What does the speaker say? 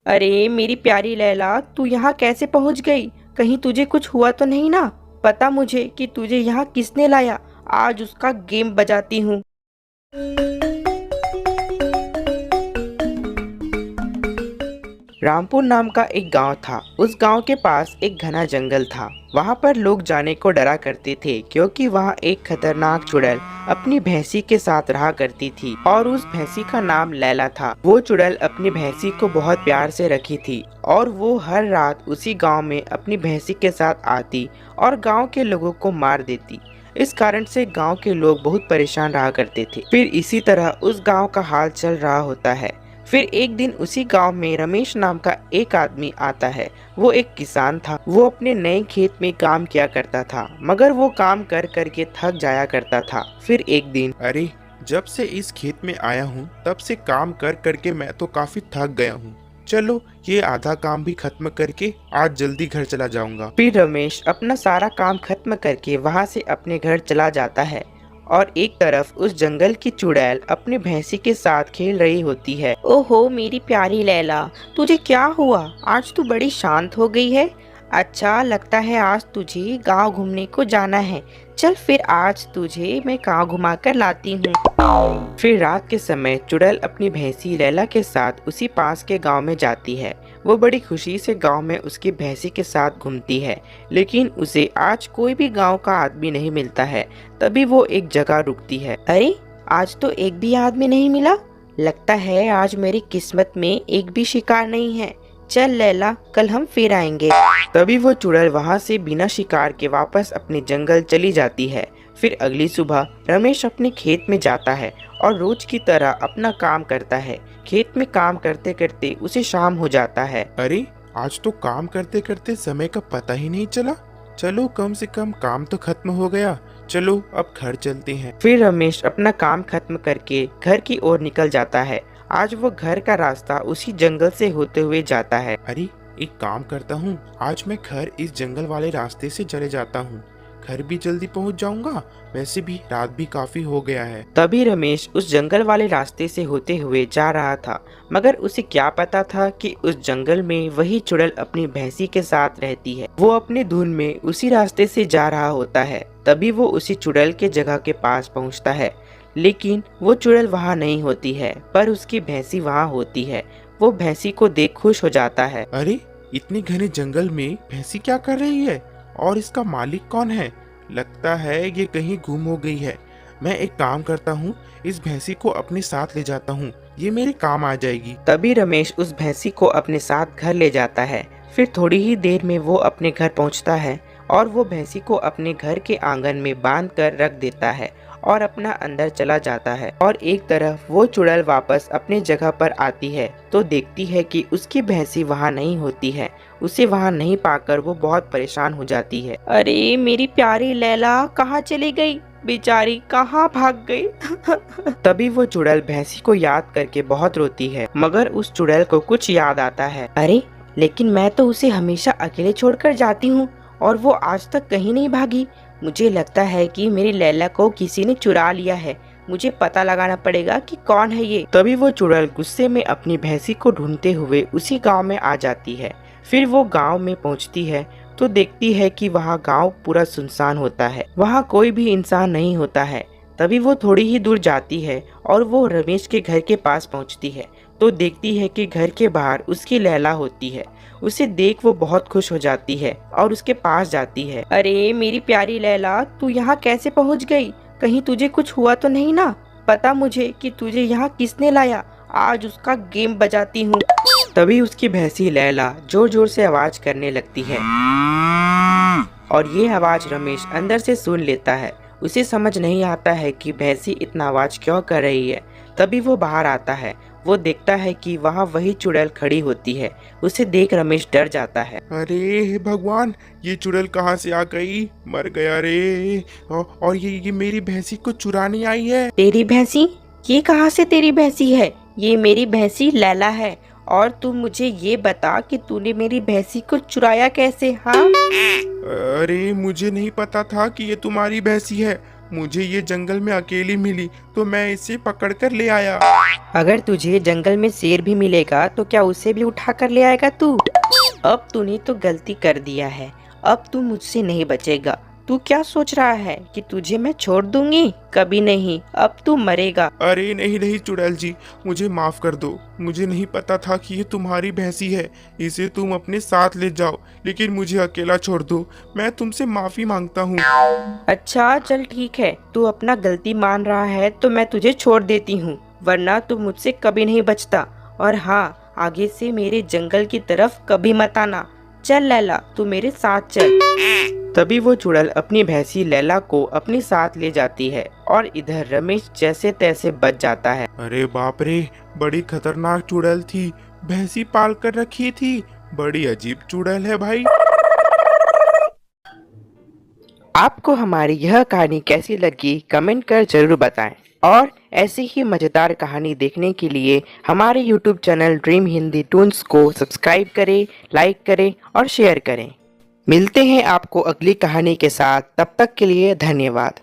अरे मेरी प्यारी लैला, तू यहाँ कैसे पहुँच गई? कहीं तुझे कुछ हुआ तो नहीं ना? पता मुझे कि तुझे यहाँ किसने लाया। आज उसका गेम बजाती हूँ। रामपुर नाम का एक गांव था। उस गांव के पास एक घना जंगल था। वहां पर लोग जाने को डरा करते थे क्योंकि वहां एक खतरनाक चुड़ैल अपनी भैंसी के साथ रहा करती थी और उस भैंसी का नाम लैला था। वो चुड़ैल अपनी भैंसी को बहुत प्यार से रखी थी और वो हर रात उसी गांव में अपनी भैंसी के साथ आती और गांव के लोगों को मार देती। इस कारण से गांव के लोग बहुत परेशान रहा करते थे। फिर इसी तरह उस गांव का हाल चल रहा होता है। फिर एक दिन उसी गांव में रमेश नाम का एक आदमी आता है। वो एक किसान था। वो अपने नए खेत में काम किया करता था, मगर वो काम कर कर के थक जाया करता था। फिर एक दिन अरे, जब से इस खेत में आया हूँ तब से काम कर करके मैं तो काफी थक गया हूँ। चलो ये आधा काम भी खत्म करके आज जल्दी घर चला जाऊंगा। फिर रमेश अपना सारा काम खत्म करके वहां से अपने घर चला जाता है और एक तरफ उस जंगल की चुड़ैल अपनी भैंसी के साथ खेल रही होती है। ओहो मेरी प्यारी लैला, तुझे क्या हुआ? आज तू बड़ी शांत हो गई है। अच्छा लगता है आज तुझे गांव घूमने को जाना है। चल फिर आज तुझे मैं गांव घुमा कर लाती हूँ। फिर रात के समय चुड़ैल अपनी भैंसी लैला के साथ उसी पास के गांव में जाती है। वो बड़ी खुशी से गांव में उसकी भैंसी के साथ घूमती है, लेकिन उसे आज कोई भी गांव का आदमी नहीं मिलता है। तभी वो एक जगह रुकती है। अरे आज तो एक भी आदमी नहीं मिला। लगता है आज मेरी किस्मत में एक भी शिकार नहीं है। चल लैला, कल हम फिर आएंगे। तभी वो चुड़ैल वहां से बिना शिकार के वापस अपने जंगल चली जाती है। फिर अगली सुबह रमेश अपने खेत में जाता है और रोज की तरह अपना काम करता है। खेत में काम करते करते उसे शाम हो जाता है। अरे, आज तो काम करते करते समय का पता ही नहीं चला। चलो कम से कम काम तो खत्म हो गया। चलो अब घर चलते हैं। फिर रमेश अपना काम खत्म करके घर की ओर निकल जाता है। आज वो घर का रास्ता उसी जंगल से होते हुए जाता है। अरे, एक काम करता हूँ, आज मैं घर इस जंगल वाले रास्ते से चले जाता हूँ। घर भी जल्दी पहुँच जाऊंगा। वैसे भी रात भी काफी हो गया है। तभी रमेश उस जंगल वाले रास्ते से होते हुए जा रहा था, मगर उसे क्या पता था कि उस जंगल में वही चुड़ैल अपनी भैंसी के साथ रहती है। वो अपनी धुन में उसी रास्ते से जा रहा होता है। तभी वो उसी चुड़ैल के जगह के पास पहुंचता है, लेकिन वो चुड़ैल वहां नहीं होती है, पर उसकी भैंसी वहां होती है। वो भैंसी को देख खुश हो जाता है। अरे, इतने घने जंगल में भैंसी क्या कर रही है और इसका मालिक कौन है? लगता है ये कहीं गुम हो गई है। मैं एक काम करता हूँ, इस भैंसी को अपने साथ ले जाता हूँ। ये मेरे काम आ जाएगी। तभी रमेश उस भैंसी को अपने साथ घर ले जाता है। फिर थोड़ी ही देर में वो अपने घर पहुंचता है और वो भैंसी को अपने घर के आंगन में बांध कर रख देता है और अपना अंदर चला जाता है। और एक तरफ वो चुड़ैल वापस अपनी जगह पर आती है तो देखती है कि उसकी भैंसी वहाँ नहीं होती है। उसे वहाँ नहीं पाकर वो बहुत परेशान हो जाती है। अरे मेरी प्यारी लैला कहाँ चली गई? बेचारी कहाँ भाग गई? तभी वो चुड़ैल भैंसी को याद करके बहुत रोती है, मगर उस चुड़ैल को कुछ याद आता है। अरे लेकिन मैं तो उसे हमेशा अकेले छोड़कर जाती हूँ और वो आज तक कहीं नहीं भागी। मुझे लगता है कि मेरी लैला को किसी ने चुरा लिया है। मुझे पता लगाना पड़ेगा कि कौन है ये। तभी वो चुड़ैल गुस्से में अपनी भैंसी को ढूंढते हुए उसी गांव में आ जाती है। फिर वो गांव में पहुंचती है तो देखती है कि वहाँ गांव पूरा सुनसान होता है। वहाँ कोई भी इंसान नहीं होता है। तभी वो थोड़ी ही दूर जाती है और वो रमेश के घर के पास पहुँचती है तो देखती है कि घर के बाहर उसकी लैला होती है। उसे देख वो बहुत खुश हो जाती है और उसके पास जाती है। अरे मेरी प्यारी लैला, तू यहाँ कैसे पहुँच गई? कहीं तुझे कुछ हुआ तो नहीं ना? पता मुझे कि तुझे यहाँ किसने लाया। आज उसका गेम बजाती हूँ। तभी उसकी भैंसी लैला जोर जोर से आवाज करने लगती है और ये आवाज रमेश अंदर से सुन लेता है। उसे समझ नहीं आता है कि भैंसी इतना आवाज क्यों कर रही है। तभी वो बाहर आता है। वो देखता है कि वहाँ वही चुड़ैल खड़ी होती है। उसे देख रमेश डर जाता है। अरे हे भगवान, ये चुड़ैल कहाँ से आ गई? मर गया रे। और ये मेरी भैंसी को चुराने आई है। तेरी भैंसी? ये कहाँ से तेरी भैंसी है? ये मेरी भैंसी लैला है। और तू मुझे ये बता कि तूने मेरी भैंसी को चुराया कैसे? हाँ अरे, मुझे नहीं पता था कि ये तुम्हारी भैंसी है। मुझे ये जंगल में अकेली मिली तो मैं इसे पकड़ कर ले आया। अगर तुझे जंगल में शेर भी मिलेगा तो क्या उसे भी उठा कर ले आएगा तू? अब तूने तो गलती कर दिया है, अब तू मुझसे नहीं बचेगा। तू क्या सोच रहा है कि तुझे मैं छोड़ दूंगी? कभी नहीं, अब तू मरेगा। अरे नहीं नहीं चुड़ैल जी, मुझे माफ कर दो। मुझे नहीं पता था कि ये तुम्हारी भैंसी है। इसे तुम अपने साथ ले जाओ, लेकिन मुझे अकेला छोड़ दो। मैं तुमसे माफी मांगता हूँ। अच्छा चल ठीक है, तू अपना गलती मान रहा है तो मैं तुझे छोड़ देती हूँ, वरना तू मुझसे कभी नहीं बचता। और हाँ, आगे से मेरे जंगल की तरफ कभी मत आना। चल लैला, तू मेरे साथ चल। तभी वो चुड़ैल अपनी भैंसी लैला को अपने साथ ले जाती है और इधर रमेश जैसे तैसे बच जाता है। अरे बाप रे, बड़ी खतरनाक चुड़ैल थी। भैंसी पाल कर रखी थी। बड़ी अजीब चुड़ैल है भाई। आपको हमारी यह कहानी कैसी लगी कमेंट कर जरूर बताएं, और ऐसी ही मज़ेदार कहानी देखने के लिए हमारे YouTube channel dream Hindi Toons को सब्सक्राइब करें, लाइक करें और शेयर करें। मिलते हैं आपको अगली कहानी के साथ, तब तक के लिए धन्यवाद।